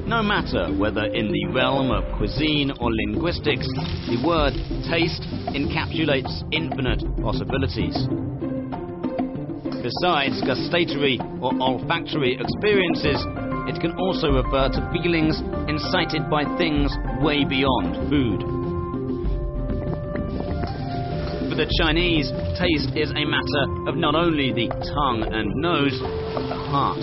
No matter whether in the realm of cuisine or linguistics, the word taste encapsulates infinite possibilities. Besides gustatory or olfactory experiences, it can also refer to feelings incited by things way beyond food. For the Chinese, taste is a matter of not only the tongue and nose, but the heart.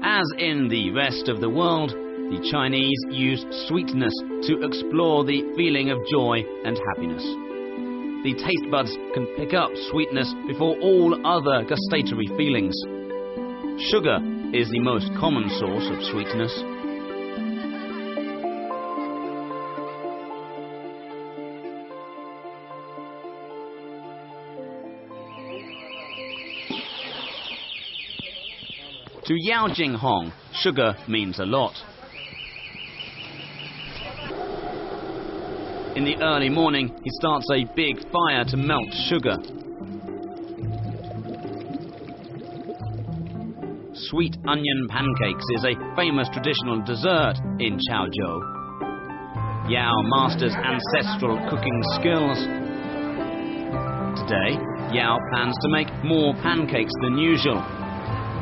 As in the rest of the world, the Chinese use sweetness to explore the feeling of joy and happiness. The taste buds can pick up sweetness before all other gustatory feelings. Sugar is the most common source of sweetness. To Yao Jinghong, sugar means a lot. In the early morning, he starts a big fire to melt sugar. Sweet onion pancakes is a famous traditional dessert in Chaozhou. Yao masters ancestral cooking skills. Today, Yao plans to make more pancakes than usual.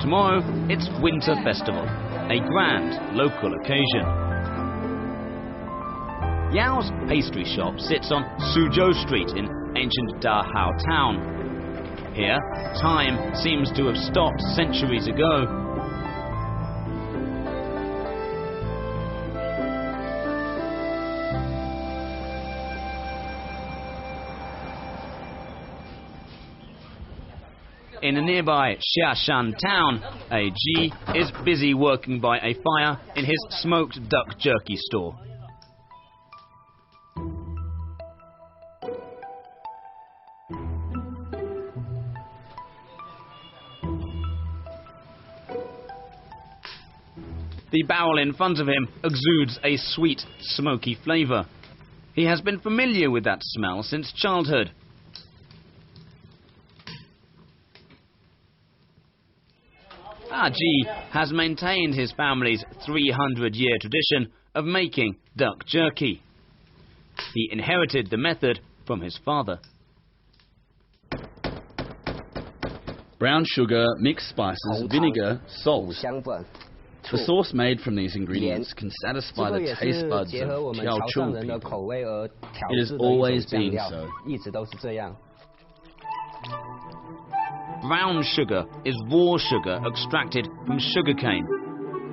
Tomorrow, it's Winter Festival, a grand local occasion. Yao's pastry shop sits on Suzhou Street in ancient Dahao town. Here, time seems to have stopped centuries ago. In a nearby Xiashan town, a Ji is busy working by a fire in his smoked duck jerky store. The barrel in front of him exudes a sweet, smoky flavour. He has been familiar with that smell since childhood. Ji has maintained his family's 300-year tradition of making duck jerky. He inherited the method from his father. Brown sugar, mixed spices, vinegar, salt. The sauce made from these ingredients can satisfy the taste buds of Chaozhou people. It has always been so. Brown sugar is raw sugar extracted from sugarcane.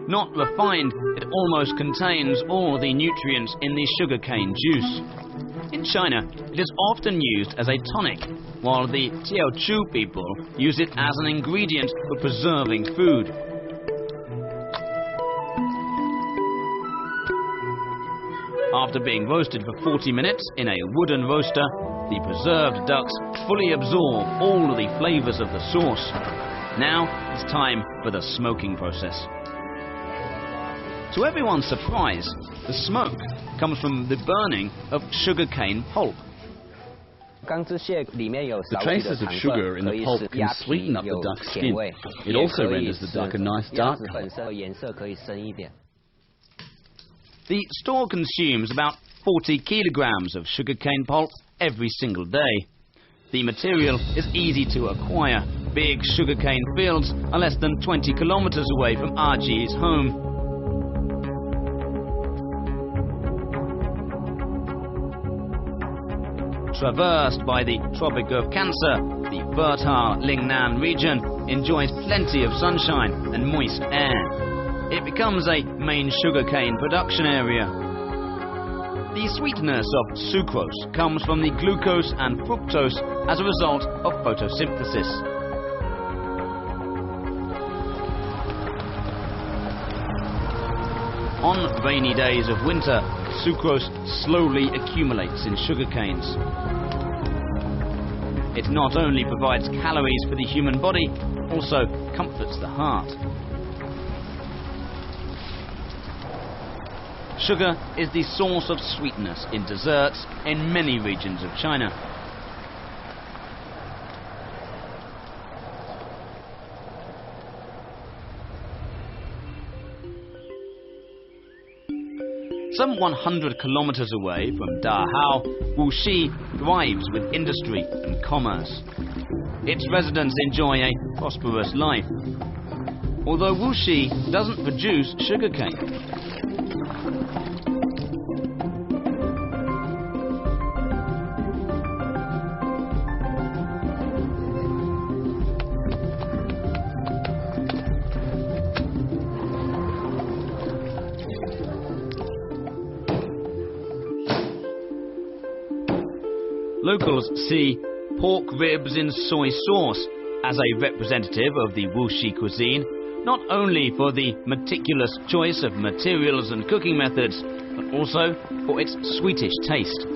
Not refined, it almost contains all the nutrients in the sugarcane juice. In China, it is often used as a tonic, while the Teochew people use it as an ingredient for preserving food. After being roasted for 40 minutes in a wooden roaster, the preserved ducks fully absorb all the flavours of the sauce. Now it's time for the smoking process. To everyone's surprise, the smoke comes from the burning of sugarcane pulp. The traces of sugar in the pulp can sweeten up the duck's skin. It also renders the duck a nice dark colour. The store consumes about 40 kilograms of sugarcane pulp every single day. The material is easy to acquire. Big sugarcane fields are less than 20 kilometers away from Ji's home. Traversed by the Tropic of Cancer, the fertile Lingnan region enjoys plenty of sunshine and moist air. It becomes a main sugarcane production area. The sweetness of sucrose comes from the glucose and fructose as a result of photosynthesis. On rainy days of winter, sucrose slowly accumulates in sugarcanes. it not only provides calories for the human body, also comforts the heart. Sugar is the source of sweetness in desserts in many regions of China. Some 100 kilometers away from Dahao, Wuxi thrives with industry and commerce. Its residents enjoy a prosperous life. Although Wuxi doesn't produce sugarcane. Locals see pork ribs in soy sauce as a representative of the Wuxi cuisine, not only for the meticulous choice of materials and cooking methods, but also for its sweetish taste.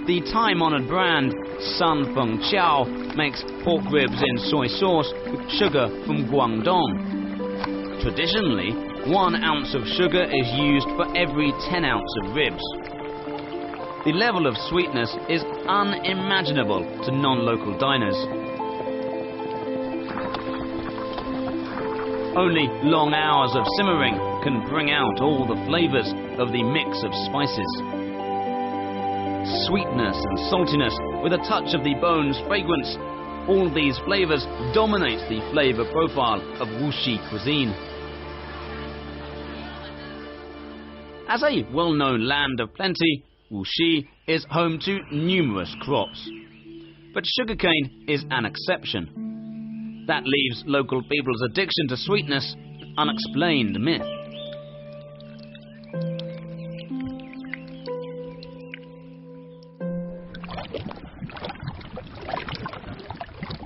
The time-honored brand Sun Feng Chiao makes pork ribs in soy sauce with sugar from Guangdong. Traditionally, 1 ounce of sugar is used for every 10 ounces of ribs. The level of sweetness is unimaginable to non-local diners. Only long hours of simmering can bring out all the flavors of the mix of spices. Sweetness and saltiness with a touch of the bone's fragrance, all these flavors dominate the flavor profile of Wuxi cuisine. As a well-known land of plenty, Wuxi is home to numerous crops. But sugarcane is an exception. That leaves local people's addiction to sweetness an unexplained myth.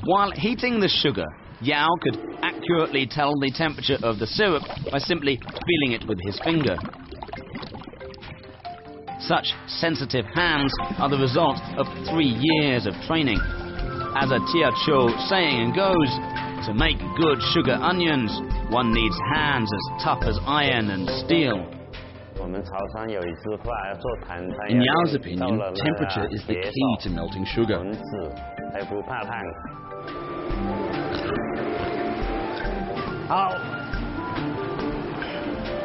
While heating the sugar, Yao could accurately tell the temperature of the syrup by simply feeling it with his finger. Such sensitive hands are the result of 3 years of training. As a Tiacho saying goes, to make good sugar onions, one needs hands as tough as iron and steel. In Yao's opinion, temperature is the key to melting sugar.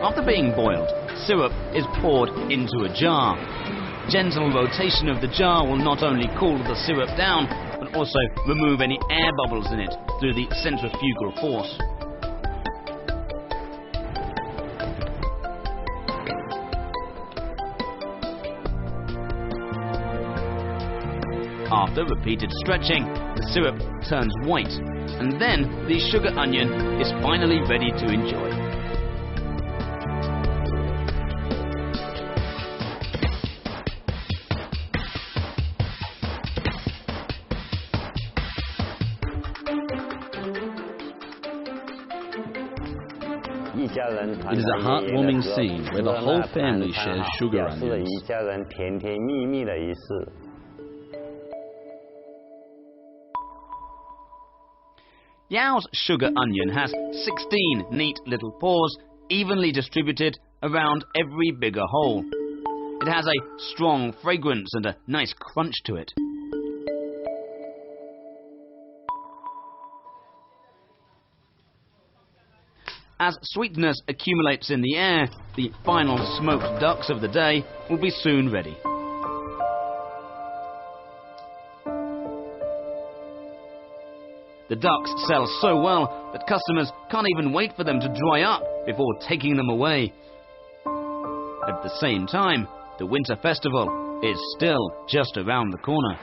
After being boiled, syrup is poured into a jar. Gentle rotation of the jar will not only cool the syrup down, but also remove any air bubbles in it through the centrifugal force. After repeated stretching, the syrup turns white, and then the sugar onion is finally ready to enjoy. It is a heartwarming scene where the whole family shares sugar onions. Yao's sugar onion has 16 neat little pores evenly distributed around every bigger hole. It has a strong fragrance and a nice crunch to it. As sweetness accumulates in the air, the final smoked ducks of the day will be soon ready. The ducks sell so well that customers can't even wait for them to dry up before taking them away. At the same time, the winter festival is still just around the corner.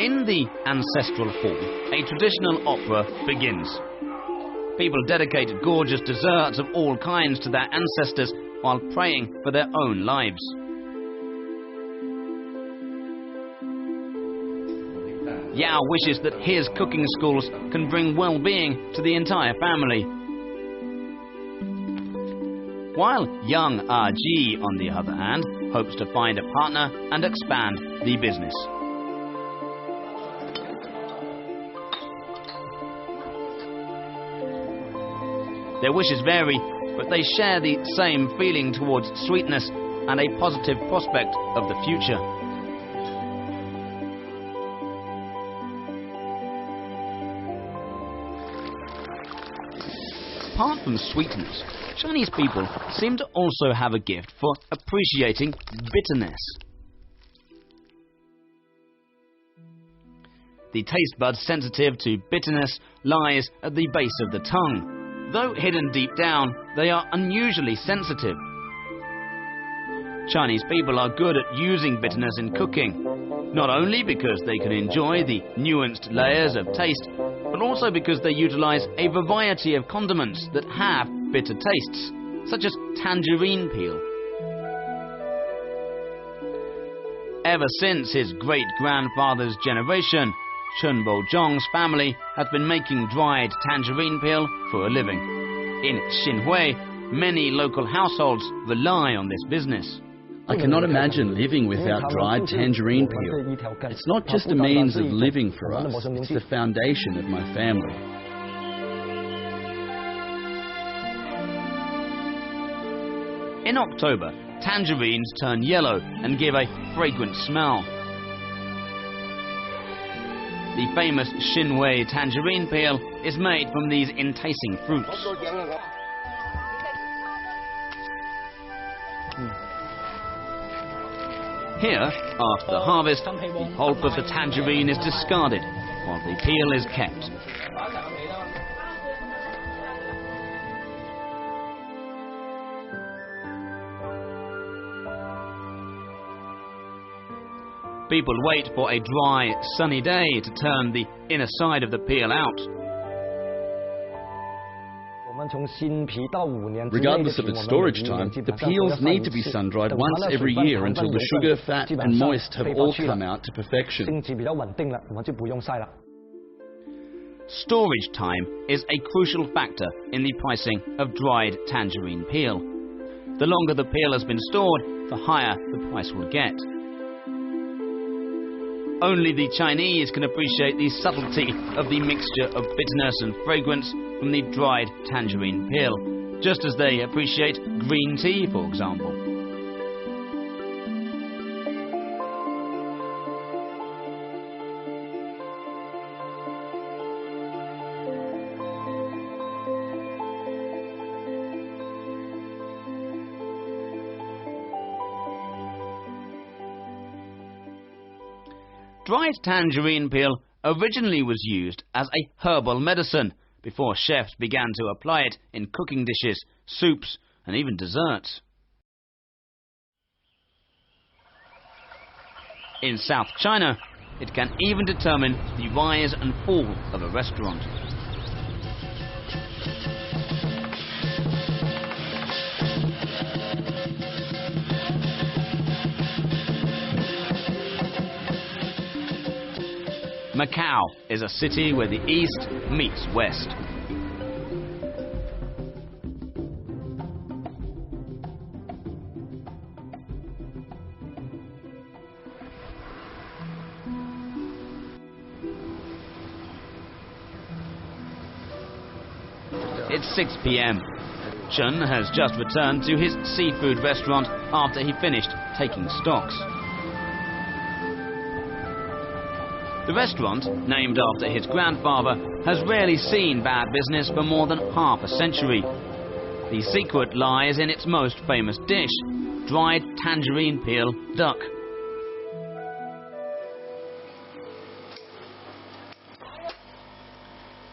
In the ancestral hall, a traditional opera begins. People dedicate gorgeous desserts of all kinds to their ancestors while praying for their own lives. Yao wishes that his cooking schools can bring well-being to the entire family. While young Ji, on the other hand, hopes to find a partner and expand the business. Their wishes vary, but they share the same feeling towards sweetness and a positive prospect of the future. Apart from sweetness, Chinese people seem to also have a gift for appreciating bitterness. The taste bud sensitive to bitterness lies at the base of the tongue. Though hidden deep down, they are unusually sensitive. Chinese people are good at using bitterness in cooking, not only because they can enjoy the nuanced layers of taste, but also because they utilize a variety of condiments that have bitter tastes, such as tangerine peel. Ever since his great-grandfather's generation, Chen Bozhong's family has been making dried tangerine peel for a living. In Xinhui, many local households rely on this business. I cannot imagine living without dried tangerine peel. It's not just a means of living for us, it's the foundation of my family. In October, tangerines turn yellow and give a fragrant smell. The famous Xinhui tangerine peel is made from these enticing fruits. Here, after harvest, the pulp of the tangerine is discarded, while the peel is kept. People wait for a dry, sunny day to turn the inner side of the peel out. Regardless of its storage time, the peels need to be sun-dried once every year until the sugar, fat and moist have all come out to perfection. Storage time is a crucial factor in the pricing of dried tangerine peel. The longer the peel has been stored, the higher the price will get. Only the Chinese can appreciate the subtlety of the mixture of bitterness and fragrance from the dried tangerine peel, just as they appreciate green tea, for example. Dried tangerine peel originally was used as a herbal medicine before chefs began to apply it in cooking dishes, soups, and even desserts. In South China, it can even determine the rise and fall of a restaurant. Macau is a city where the East meets West. It's 6 p.m. Chen has just returned to his seafood restaurant after he finished taking stocks. The restaurant, named after his grandfather, has rarely seen bad business for more than half a century. The secret lies in its most famous dish, dried tangerine peel duck.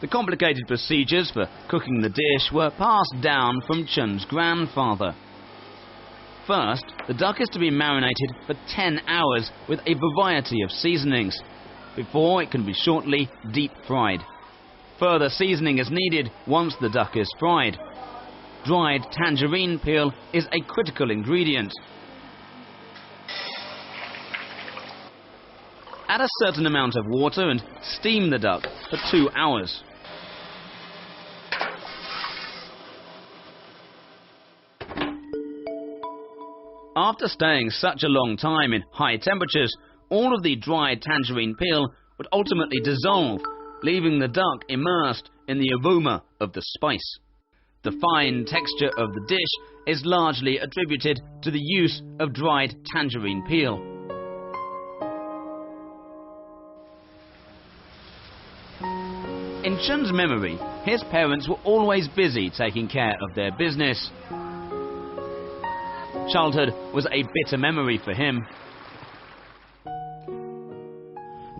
The complicated procedures for cooking the dish were passed down from Chen's grandfather. First, the duck is to be marinated for 10 hours with a variety of seasonings, before it can be shortly deep fried. Further seasoning is needed once the duck is fried. dried tangerine peel is a critical ingredient. Add a certain amount of water and steam the duck for 2 hours. After staying such a long time in high temperatures, all of the dried tangerine peel would ultimately dissolve, leaving the duck immersed in the aroma of the spice. The fine texture of the dish is largely attributed to the use of dried tangerine peel. In Chun's memory, his parents were always busy taking care of their business. Childhood was a bitter memory for him.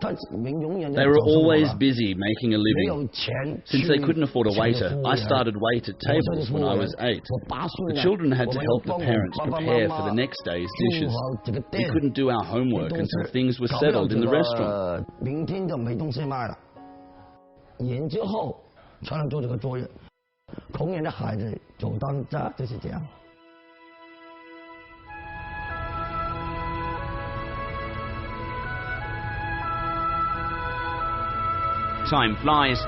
They were always busy making a living. Since they couldn't afford a waiter, I started wait at tables when I was 8. The children had to help the parents prepare for the next day's dishes. We couldn't do our homework until things were settled in the restaurant. Time flies.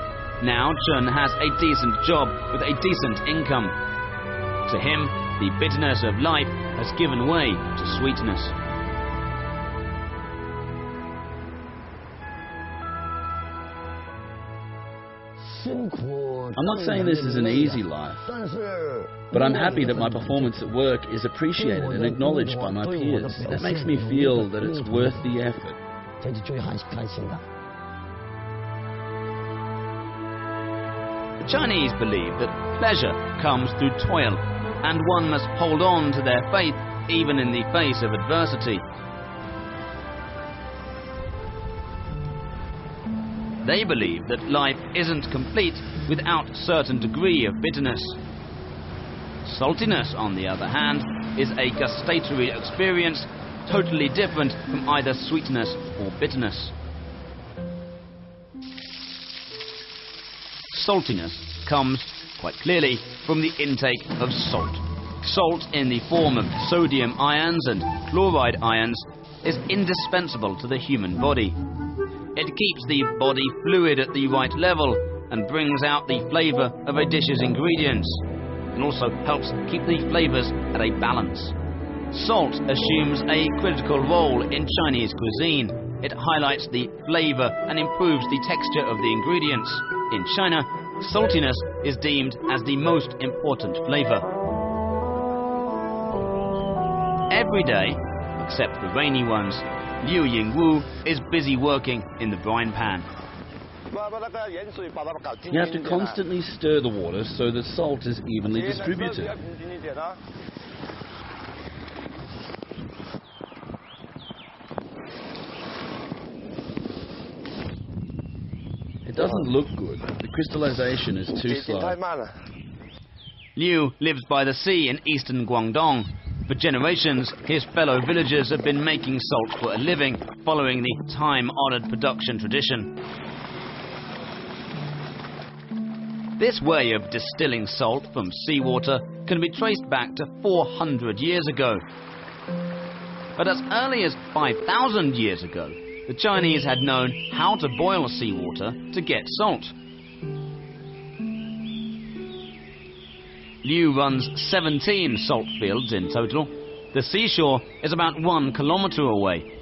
Now Chun has a decent job with a decent income. To him, the bitterness of life has given way to sweetness. I'm not saying this is an easy life, but I'm happy that my performance at work is appreciated and acknowledged by my peers. That makes me feel that it's worth the effort. The Chinese believe that pleasure comes through toil, and one must hold on to their faith even in the face of adversity. They believe that life isn't complete without a certain degree of bitterness. Saltiness, on the other hand, is a gustatory experience totally different from either sweetness or bitterness. Saltiness comes, quite clearly, from the intake of salt. Salt in the form of sodium ions and chloride ions is indispensable to the human body. It keeps the body fluid at the right level and brings out the flavour of a dish's ingredients, and also helps keep the flavours at a balance. Salt assumes a critical role in Chinese cuisine. It highlights the flavour and improves the texture of the ingredients. In China, saltiness is deemed as the most important flavour. Every day, except the rainy ones, Liu Yingwu is busy working in the brine pan. You have to constantly stir the water so that salt is evenly distributed. It doesn't look good. The crystallization is too slow. Liu lives by the sea in eastern Guangdong. For generations, his fellow villagers have been making salt for a living, following the time-honoured production tradition. This way of distilling salt from seawater can be traced back to 400 years ago. But as early as 5,000 years ago, the Chinese had known how to boil seawater to get salt. Liu runs 17 salt fields in total. The seashore is about 1 kilometre away.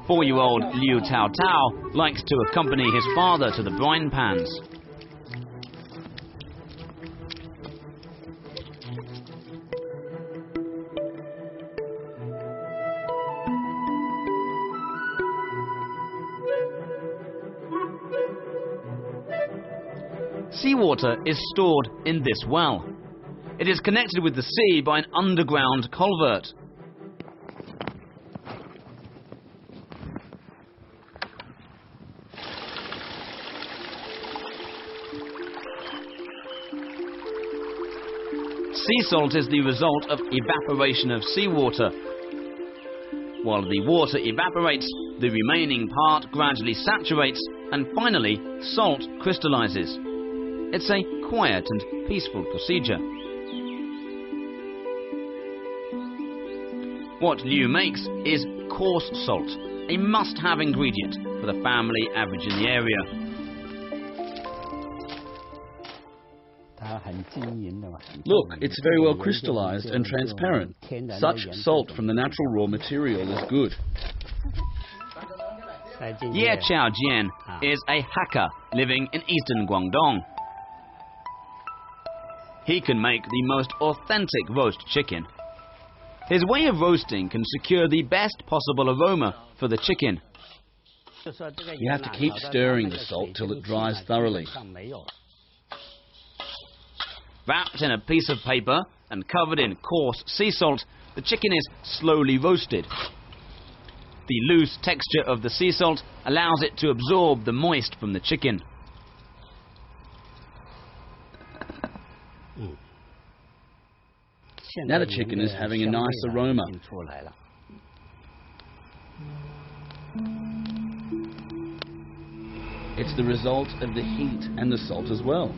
Four-year-old Liu Tao Tao likes to accompany his father to the brine pans. Seawater is stored in this well. It is connected with the sea by an underground culvert. Sea salt is the result of evaporation of seawater. While the water evaporates, the remaining part gradually saturates, and finally, salt crystallizes. It's a quiet and peaceful procedure. What Liu makes is coarse salt, a must-have ingredient for the family average in the area. Look, it's very well crystallized and transparent. Such salt from the natural raw material is good. Ye Chaojian is a Hakka living in eastern Guangdong. He can make the most authentic roast chicken. His way of roasting can secure the best possible aroma for the chicken. You have to keep stirring the salt till it dries thoroughly. Wrapped in a piece of paper and covered in coarse sea salt, the chicken is slowly roasted. The loose texture of the sea salt allows it to absorb the moist from the chicken. Now the chicken is having a nice aroma. It's the result of the heat and the salt as well.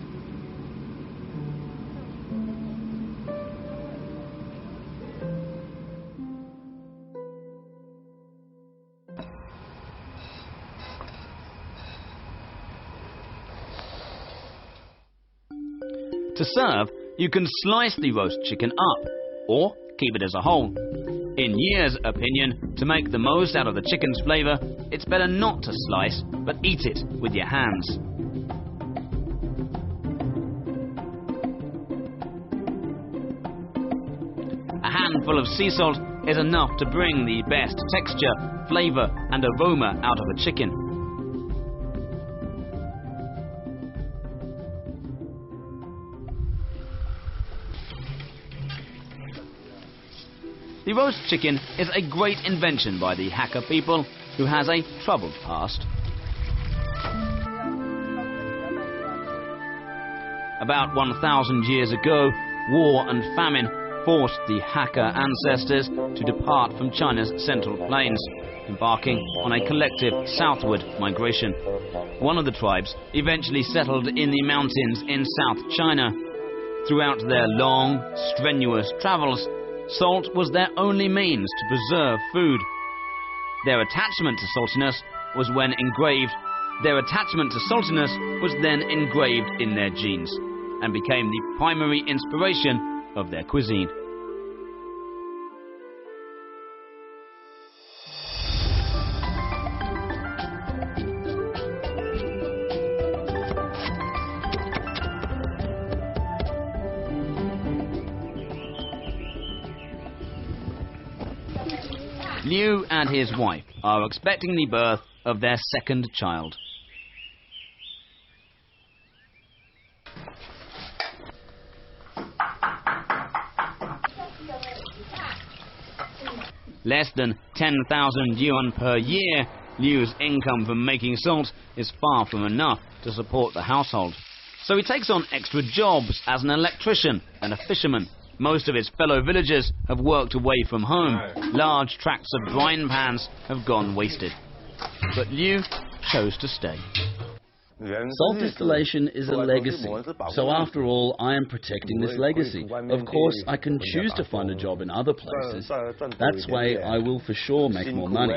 To serve, you can slice the roast chicken up, or keep it as a whole. In Ye's opinion, to make the most out of the chicken's flavour, it's better not to slice, but eat it with your hands. A handful of sea salt is enough to bring the best texture, flavour and aroma out of a chicken. The roast chicken is a great invention by the Hakka people, who has a troubled past. About 1,000 years ago, war and famine forced the Hakka ancestors to depart from China's central plains, embarking on a collective southward migration. One of the tribes eventually settled in the mountains in South China. Throughout their long, strenuous travels, salt was their only means to preserve food. Their attachment to saltiness was then engraved in their genes and became the primary inspiration of their cuisine. Liu and his wife are expecting the birth of their second child. Less than 10,000 yuan per year, Liu's income from making salt is far from enough to support the household. So he takes on extra jobs as an electrician and a fisherman. Most of his fellow villagers have worked away from home. Large tracts of brine pans have gone wasted. But Liu chose to stay. Salt distillation is a legacy, so after all, I am protecting this legacy. Of course, I can choose to find a job in other places. That's why I will for sure make more money.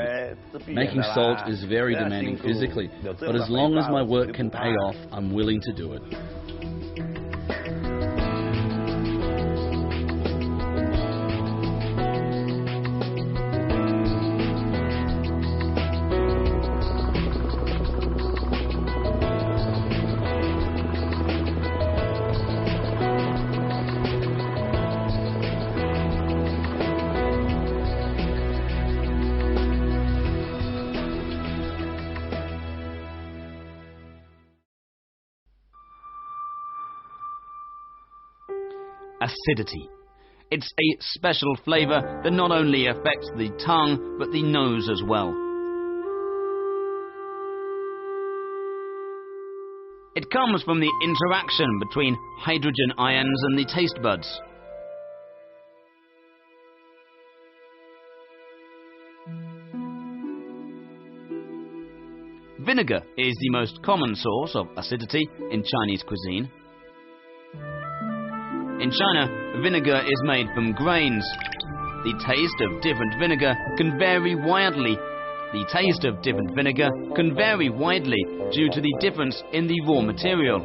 Making salt is very demanding physically, but as long as my work can pay off, I'm willing to do it. Acidity. It's a special flavour that not only affects the tongue, but the nose as well. It comes from the interaction between hydrogen ions and the taste buds. vinegar is the most common source of acidity in Chinese cuisine. In China, vinegar is made from grains. The taste of different vinegar can vary widely. The taste of different vinegar can vary widely due to the difference in the raw material.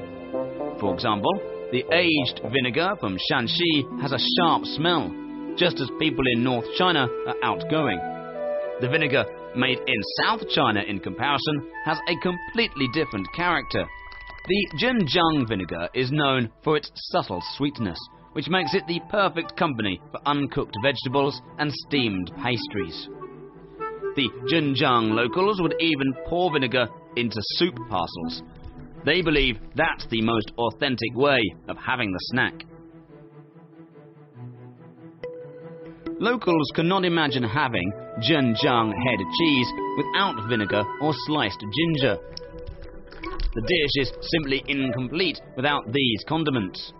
For example, the aged vinegar from Shanxi has a sharp smell, just as people in North China are outgoing. The vinegar made in South China, in comparison, has a completely different character. The Zhenjiang vinegar is known for its subtle sweetness, which makes it the perfect company for uncooked vegetables and steamed pastries. The Zhenjiang locals would even pour vinegar into soup parcels. They believe that's the most authentic way of having the snack. Locals cannot imagine having Zhenjiang head cheese without vinegar or sliced ginger. The dish is simply incomplete without these condiments.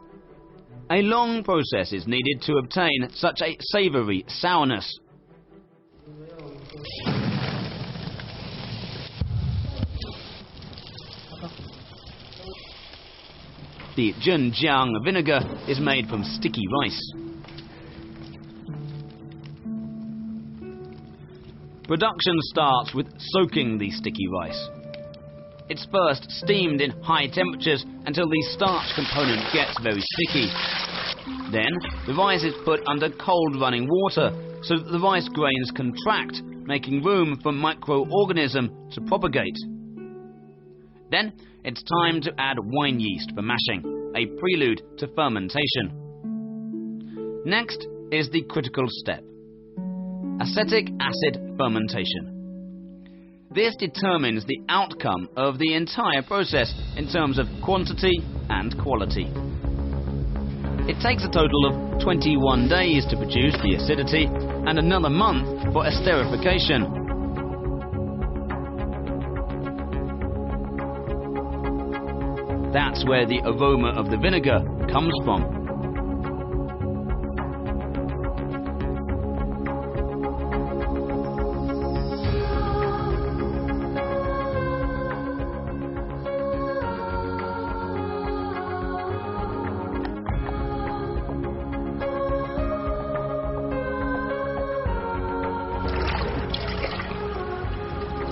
A long process is needed to obtain such a savoury sourness. The Zhenjiang vinegar is made from sticky rice. Production starts with soaking the sticky rice. It's first steamed in high temperatures until the starch component gets very sticky. Then, the rice is put under cold running water so that the rice grains contract, making room for microorganisms to propagate. Then, it's time to add wine yeast for mashing, a prelude to fermentation. Next is the critical step: acetic acid fermentation. This determines the outcome of the entire process in terms of quantity and quality. It takes a total of 21 days to produce the acidity and another month for esterification. That's where the aroma of the vinegar comes from.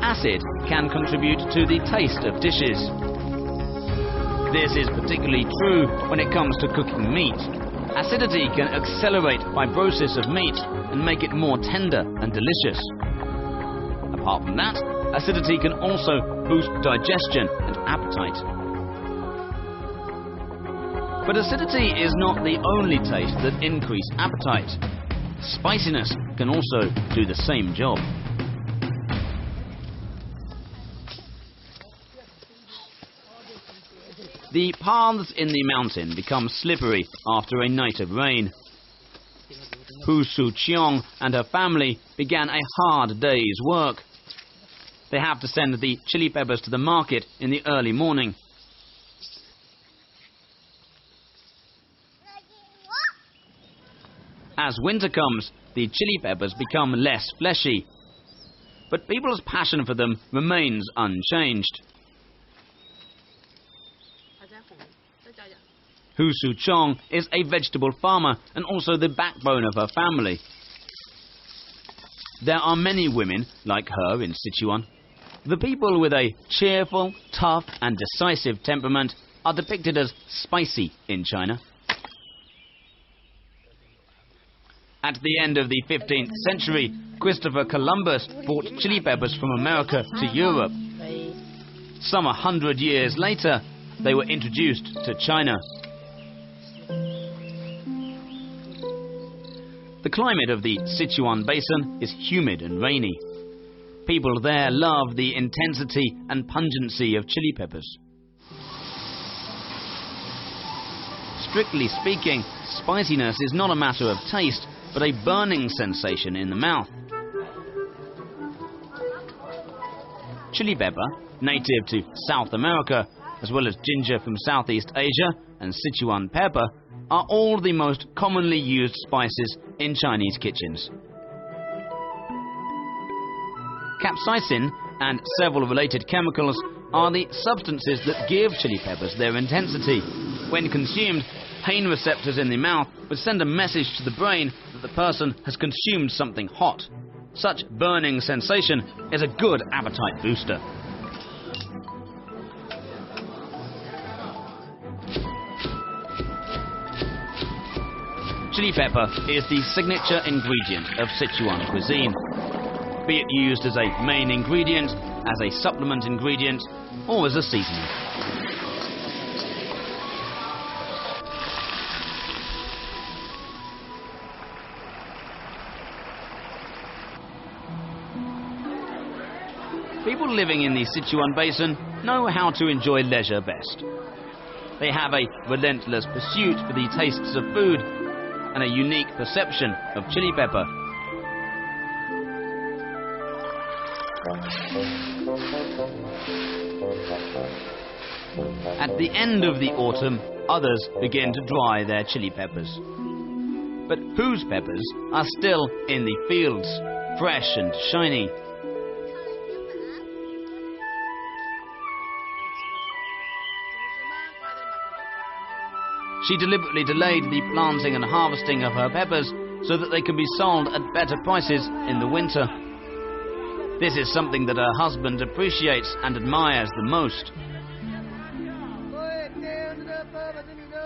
Acid can contribute to the taste of dishes. This is particularly true when it comes to cooking meat. Acidity can accelerate fibrosis of meat and make it more tender and delicious. Apart from that, acidity can also boost digestion and appetite. But acidity is not the only taste that increases appetite. Spiciness can also do the same job. The paths in the mountain become slippery after a night of rain. Hu Su-chiong and her family began a hard day's work. They have to send the chili peppers to the market in the early morning. As winter comes, the chili peppers become less fleshy, but people's passion for them remains unchanged. Hu Su-chong is a vegetable farmer and also the backbone of her family. There are many women like her in Sichuan. The people with a cheerful, tough and decisive temperament are depicted as spicy in China. At the end of the 15th century, Christopher Columbus brought chili peppers from America to Europe. Some 100 years later, they were introduced to China. The climate of the Sichuan Basin is humid and rainy. People there love the intensity and pungency of chili peppers. Strictly speaking, spiciness is not a matter of taste, but a burning sensation in the mouth. Chili pepper, native to South America, as well as ginger from Southeast Asia and Sichuan pepper, are all the most commonly used spices in Chinese kitchens. Capsaicin and several related chemicals are the substances that give chili peppers their intensity. When consumed, pain receptors in the mouth would send a message to the brain that the person has consumed something hot. Such burning sensation is a good appetite booster. Chili pepper is the signature ingredient of Sichuan cuisine, be it used as a main ingredient, as a supplement ingredient, or as a seasoning. People living in the Sichuan Basin know how to enjoy leisure best. They have a relentless pursuit for the tastes of food and a unique perception of chili pepper. At the end of the autumn, others begin to dry their chili peppers. But whose peppers are still in the fields, fresh and shiny? She deliberately delayed the planting and harvesting of her peppers so that they can be sold at better prices in the winter. This is something that her husband appreciates and admires the most.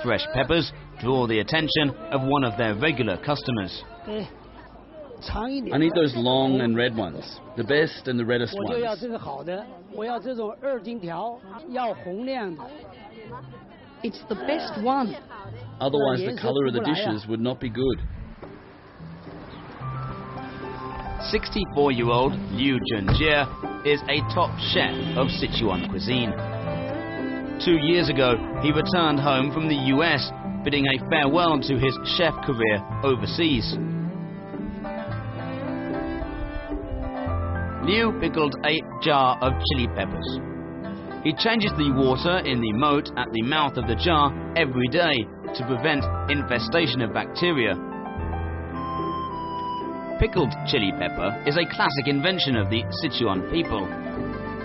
Fresh peppers draw the attention of one of their regular customers. I need those long and red ones, the best and the reddest ones. It's the best one. Otherwise the colour of the dishes would not be good. 64-year-old Liu Zhenjie is a top chef of Sichuan cuisine. 2 years ago, he returned home from the US, bidding a farewell to his chef career overseas. Liu pickled a jar of chili peppers. He changes the water in the moat at the mouth of the jar every day to prevent infestation of bacteria. Pickled chili pepper is a classic invention of the Sichuan people.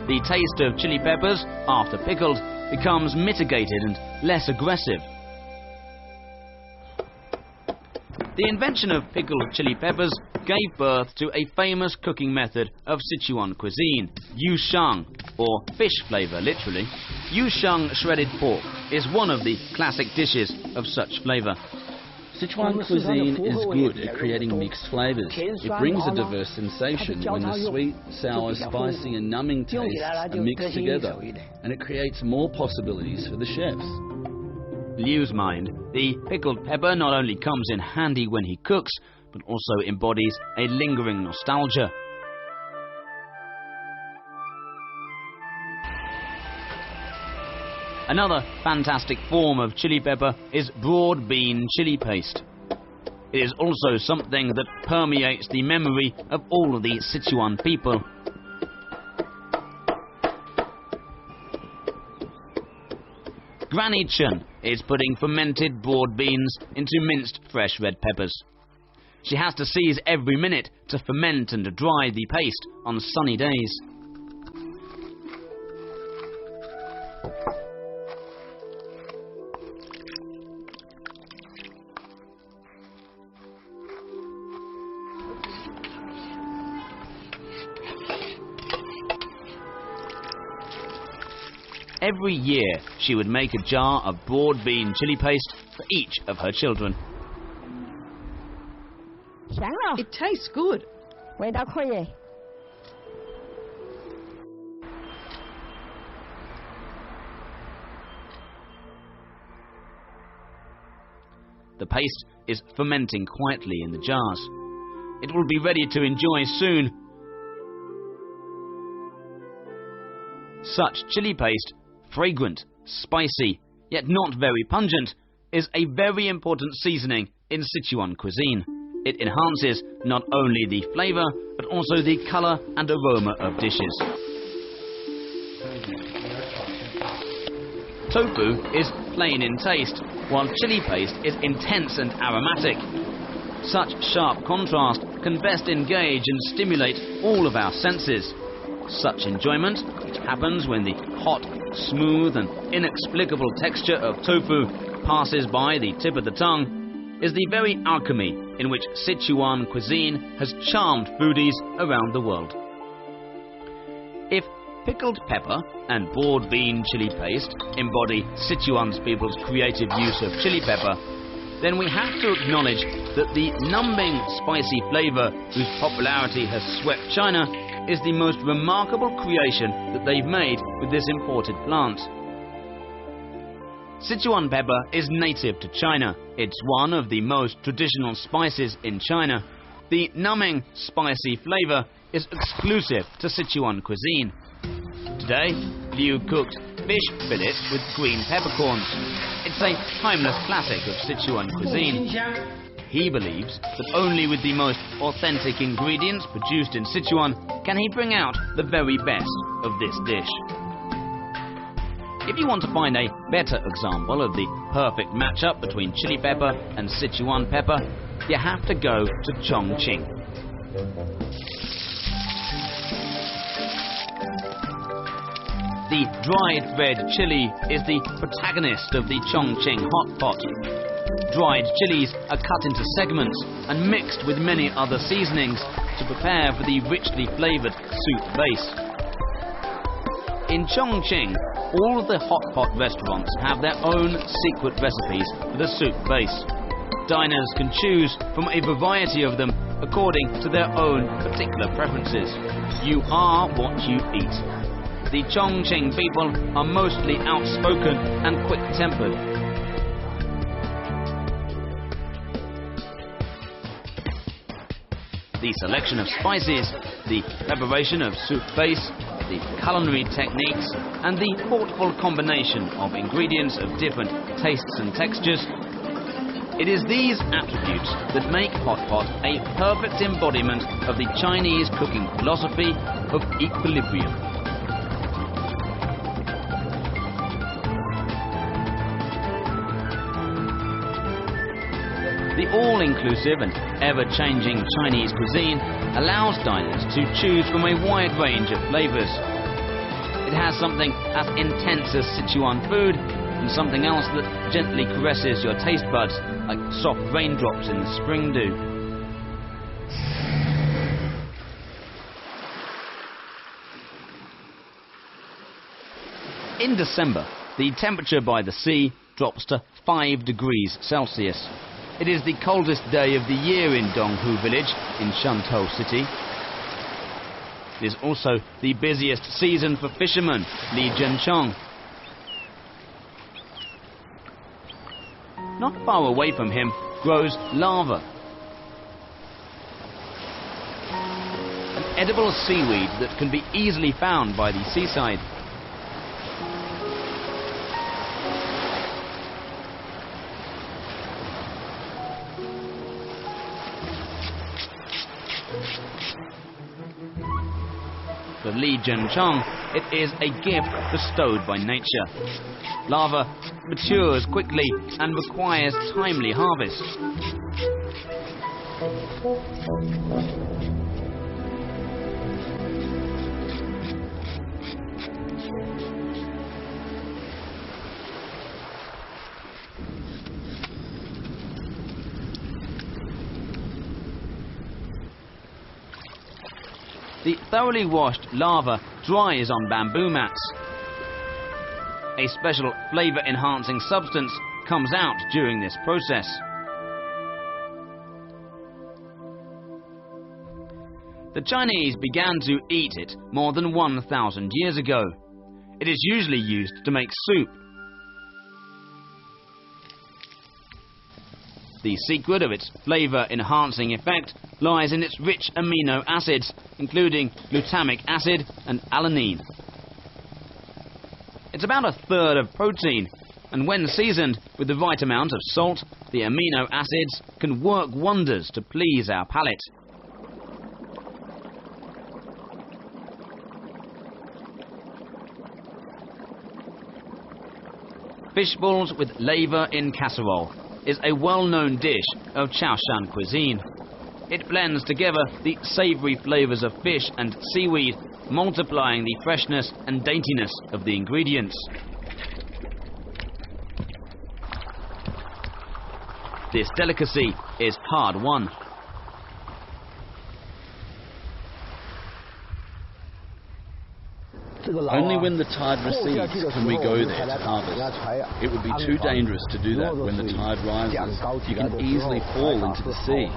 The taste of chili peppers, after pickled, becomes mitigated and less aggressive. The invention of pickled chili peppers gave birth to a famous cooking method of Sichuan cuisine, yusheng, or fish flavour literally. Yusheng shredded pork is one of the classic dishes of such flavour. Sichuan cuisine is good at creating mixed flavours. It brings a diverse sensation when the sweet, sour, spicy and numbing tastes are mixed together, and it creates more possibilities for the chefs. Liu's mind, the pickled pepper not only comes in handy when he cooks, but also embodies a lingering nostalgia. Another fantastic form of chili pepper is broad bean chili paste. It is also something that permeates the memory of all of the Sichuan people. Granny Chen is putting fermented broad beans into minced fresh red peppers. She has to seize every minute to ferment and dry the paste on sunny days. Every year, she would make a jar of broad bean chili paste for each of her children. It tastes good. The paste is fermenting quietly in the jars. It will be ready to enjoy soon. Such chili paste, fragrant, spicy, yet not very pungent, is a very important seasoning in Sichuan cuisine. It enhances not only the flavour, but also the colour and aroma of dishes. Tofu is plain in taste, while chili paste is intense and aromatic. Such sharp contrast can best engage and stimulate all of our senses. Such enjoyment, which happens when the hot, smooth and inexplicable texture of tofu passes by the tip of the tongue, is the very alchemy in which Sichuan cuisine has charmed foodies around the world. If pickled pepper and broad bean chili paste embody Sichuan's people's creative use of chili pepper, then we have to acknowledge that the numbing, spicy flavour whose popularity has swept China is the most remarkable creation that they've made with this imported plant. Sichuan pepper is native to China. It's one of the most traditional spices in China. The numbing, spicy flavour is exclusive to Sichuan cuisine. Today, Liu cooked fish fillets with green peppercorns. It's a timeless classic of Sichuan cuisine. He believes that only with the most authentic ingredients produced in Sichuan can he bring out the very best of this dish. If you want to find a better example of the perfect matchup between chili pepper and Sichuan pepper, you have to go to Chongqing. The dried red chili is the protagonist of the Chongqing hot pot. Dried chilies are cut into segments and mixed with many other seasonings to prepare for the richly flavoured soup base. In Chongqing, all of the hot pot restaurants have their own secret recipes for the soup base. Diners can choose from a variety of them according to their own particular preferences. You are what you eat. The Chongqing people are mostly outspoken and quick-tempered. The selection of spices, the preparation of soup base, the culinary techniques, and the thoughtful combination of ingredients of different tastes and textures. It is these attributes that make hot pot a perfect embodiment of the Chinese cooking philosophy of equilibrium. The all-inclusive and ever-changing Chinese cuisine allows diners to choose from a wide range of flavours. It has something as intense as Sichuan food and something else that gently caresses your taste buds like soft raindrops in the spring dew. In December, the temperature by the sea drops to 5 degrees Celsius. It is the coldest day of the year in Donghu village in Shantou City. It is also the busiest season for fishermen, Li Zhenchong. Not far away from him grows lava, an edible seaweed that can be easily found by the seaside. For Li Zhenchong, it is a gift bestowed by nature. Lava matures quickly and requires timely harvest. The thoroughly washed lava dries on bamboo mats. A special flavour-enhancing substance comes out during this process. The Chinese began to eat it more than 1,000 years ago. It is usually used to make soup. The secret of its flavour-enhancing effect lies in its rich amino acids, including glutamic acid and alanine. It's about a third of protein, and when seasoned with the right amount of salt, the amino acids can work wonders to please our palate. Fish balls with laver in casserole is a well-known dish of Chaoshan cuisine. It blends together the savoury flavours of fish and seaweed multiplying the freshness and daintiness of the ingredients. This delicacy is hard-won. Only when the tide recedes can we go there to harvest. It would be too dangerous to do that when the tide rises. You can easily fall into the sea.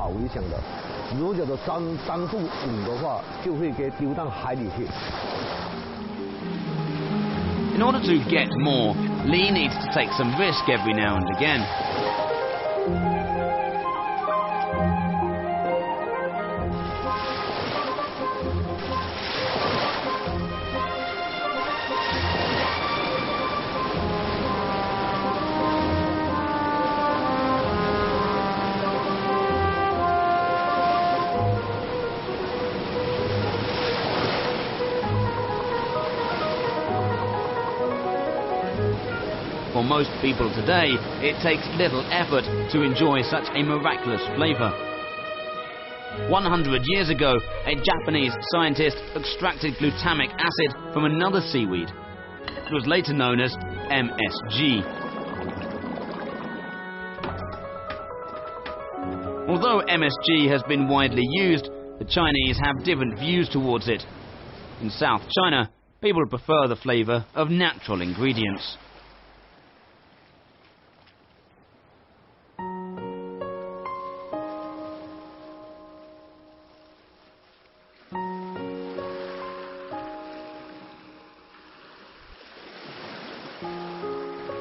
In order to get more, Li needs to take some risk every now and again. For most people today, it takes little effort to enjoy such a miraculous flavour. 100 years ago, a Japanese scientist extracted glutamic acid from another seaweed. It was later known as MSG. Although MSG has been widely used, the Chinese have different views towards it. In South China, people prefer the flavour of natural ingredients.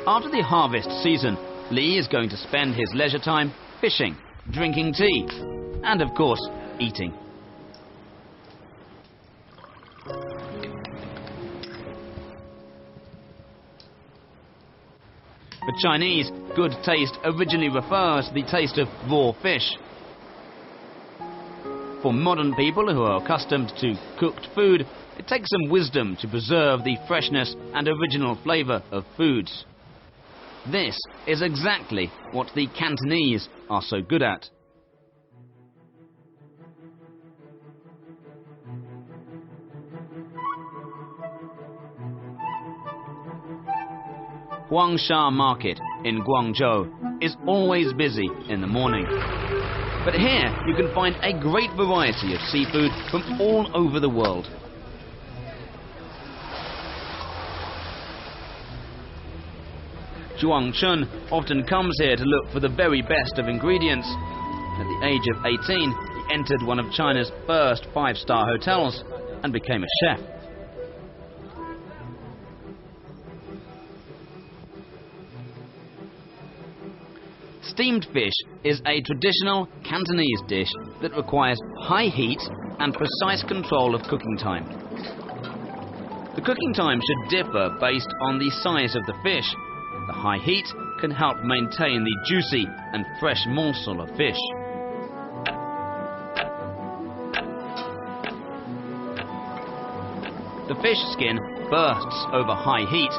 After the harvest season, Li is going to spend his leisure time fishing, drinking tea, and of course, eating. For Chinese, good taste originally refers to the taste of raw fish. For modern people who are accustomed to cooked food, it takes some wisdom to preserve the freshness and original flavour of foods. This is exactly what the Cantonese are so good at. Huangsha Market in Guangzhou is always busy in the morning. But here you can find a great variety of seafood from all over the world. Zhuang Chun often comes here to look for the very best of ingredients. At the age of 18, he entered one of China's first 5-star hotels and became a chef. Steamed fish is a traditional Cantonese dish that requires high heat and precise control of cooking time. The cooking time should differ based on the size of the fish. The high heat can help maintain the juicy and fresh morsel of fish. The fish skin bursts over high heat,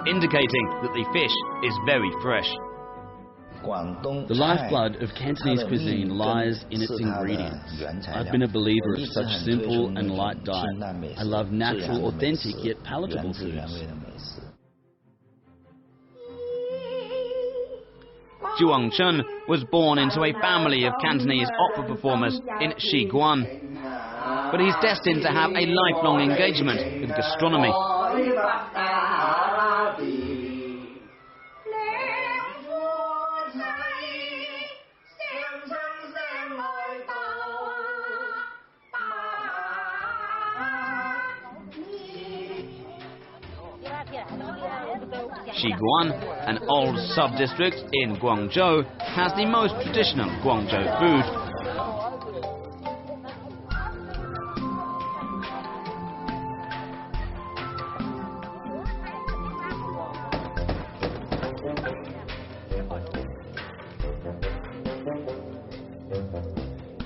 indicating that the fish is very fresh. The lifeblood of Cantonese cuisine lies in its ingredients. I've been a believer of such simple and light diet. I love natural, authentic, yet palatable foods. Zhuang Chun was born into a family of Cantonese opera performers in Xiguan, but he's destined to have a lifelong engagement with gastronomy. Xiguan, an old sub-district in Guangzhou, has the most traditional Guangzhou food.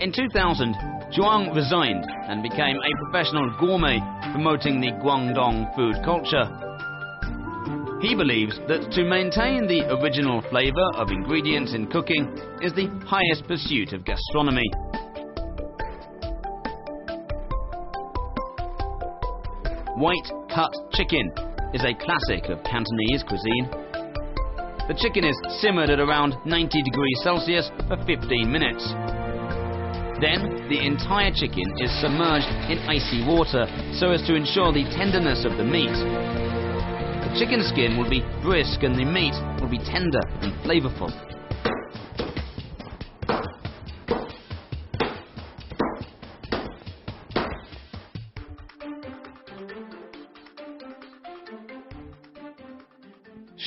In 2000, Zhuang resigned and became a professional gourmet promoting the Guangdong food culture. He believes that to maintain the original flavour of ingredients in cooking is the highest pursuit of gastronomy. white cut chicken is a classic of Cantonese cuisine. The chicken is simmered at around 90 degrees Celsius for 15 minutes. Then, the entire chicken is submerged in icy water so as to ensure the tenderness of the meat. The chicken skin will be brisk and the meat will be tender and flavourful.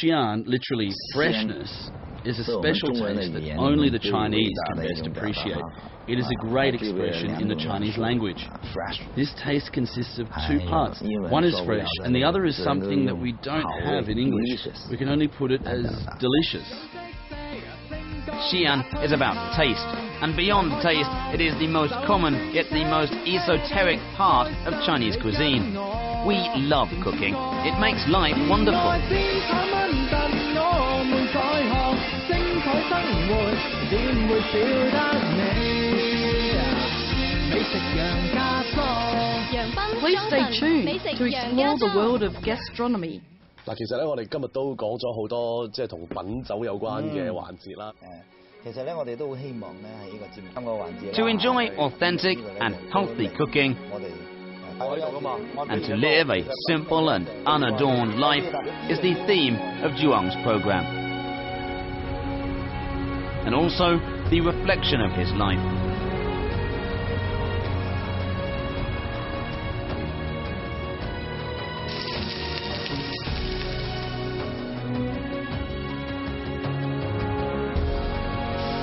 Xian, literally freshness, is a special taste that only the Chinese can best appreciate. It is a great expression in the Chinese language. This taste consists of two parts. One is fresh, and the other is something that we don't have in English. We can only put it as delicious. Xian is about taste, and beyond taste, it is the most common yet the most esoteric part of Chinese cuisine. We love cooking. It makes life wonderful. Please stay tuned to explore the world of gastronomy. 嗱，其實咧，我哋今日都講咗好多即係同品酒有關嘅環節啦。其實咧，我哋都好希望咧喺呢個節目今個環節 To enjoy authentic and healthy cooking, and to live a simple and unadorned life is the theme of Zhuang's program, and also the reflection of his life.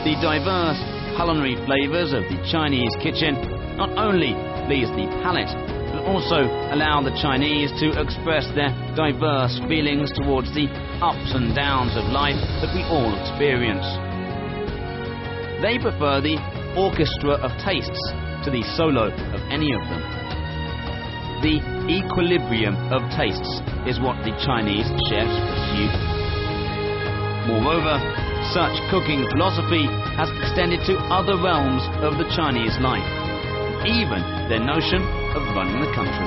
The diverse culinary flavours of the Chinese kitchen not only please the palate, but also allow the Chinese to express their diverse feelings towards the ups and downs of life that we all experience. They prefer the orchestra of tastes to the solo of any of them. The equilibrium of tastes is what the Chinese chefs pursue. Moreover, such cooking philosophy has extended to other realms of the Chinese life, even their notion of running the country.